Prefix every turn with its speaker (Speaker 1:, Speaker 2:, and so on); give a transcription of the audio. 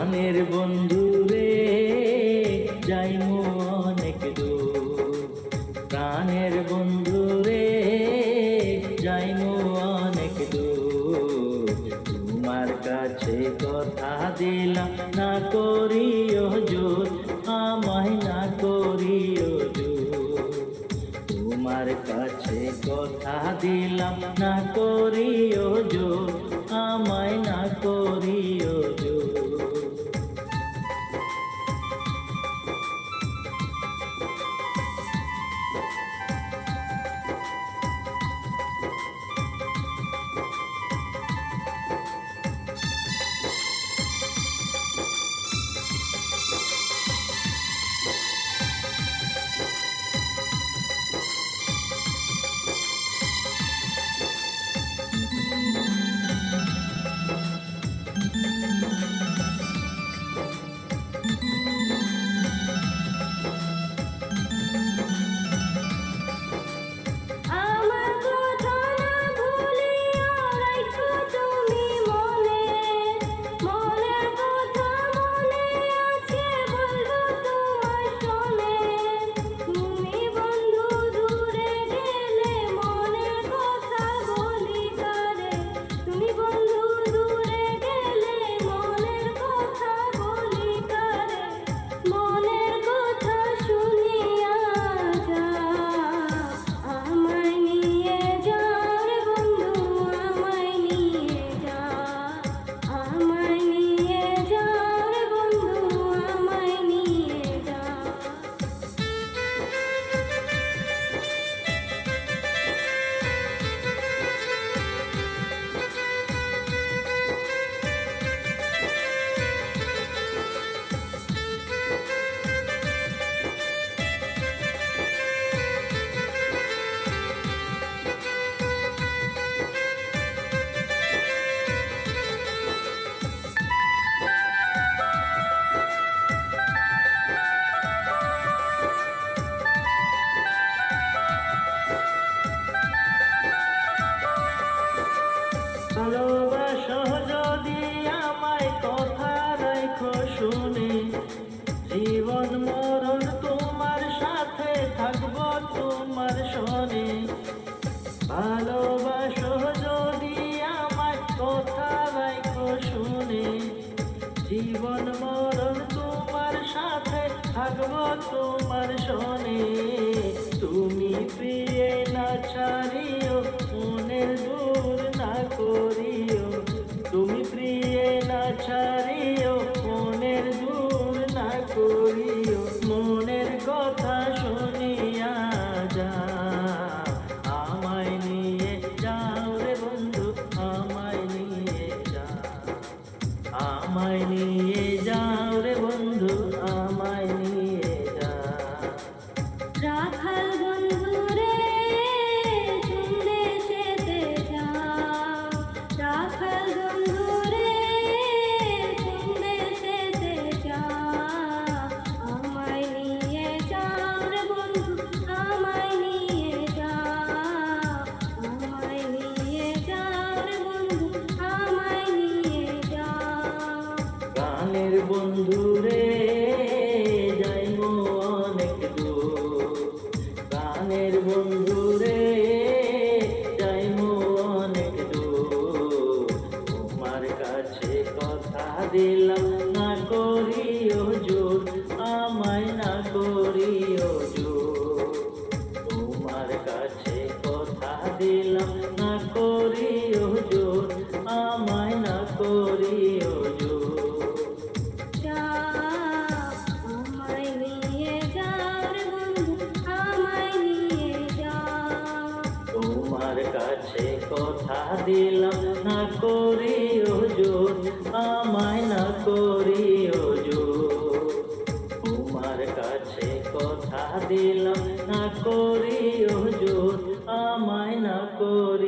Speaker 1: প্রাণের বন্ধু রে যাইমু অনেক দূর, প্রাণের বন্ধু রে যাইমু অনেক দূর। তোমার কাছে কথা দিলাম না করিও জোর, আমায় না করিও জোর। তোমার কাছে কথা দিলাম না করিও জোর, আমায় না করিও জোর। ভালোবাসো যদি আমায় কথা রাখো শুনে, জীবন মরণ তোমার সাথে থাকবো তোমার শোনে। ভালোবাসো যদি আমায় কথা রাখো শুনে, জীবন মরণ তোমার সাথে থাকবো তোমার শোনে। তুমি প্রিয়ে না ছাড়িও, মনের দূর না করিও। তুমি প্রিয়ে না ছাড়িও, মনের দূর না করিও। মনের কথা শুনিয়া যা, আমায় নিয়ে যাও রে বন্ধু, আমায় নিয়ে যা। আমায় নিয়ে যাও রে বন্ধু, আমায় নিয়ে যা।
Speaker 2: রাখাল বন্ধু রে কোন দেশেতে যাও, রাখাল বন্ধু রে কোন দেশেতে যাও। আমায় নিয়ে যাও রে বন্ধু, আমায় নিয়ে যাও। আমায় নিয়ে যাও রে বন্ধু, আমায় নিয়ে যাও।
Speaker 1: প্রাণের বন্ধু রে যাইমু অনেক দূর, প্রাণের বন্ধু রে যাইমু অনেক দূর। তোমার কাছে কথা দিলাম না করিও জোর, আমায় না করিও জোর। তোমার কাছে কথা দিলাম না করিও জোর, আমায় না করিও জোর।
Speaker 2: আমায় নিয়ে যাও রে বন্ধু, আমায় নিয়ে যাও।
Speaker 1: তোমার কাছে কথা দিলাম না করিও জোর, আমায় না করিও জোর। তোমার কাছে কথা দিলাম না করিও জোর, আমায় না করিও।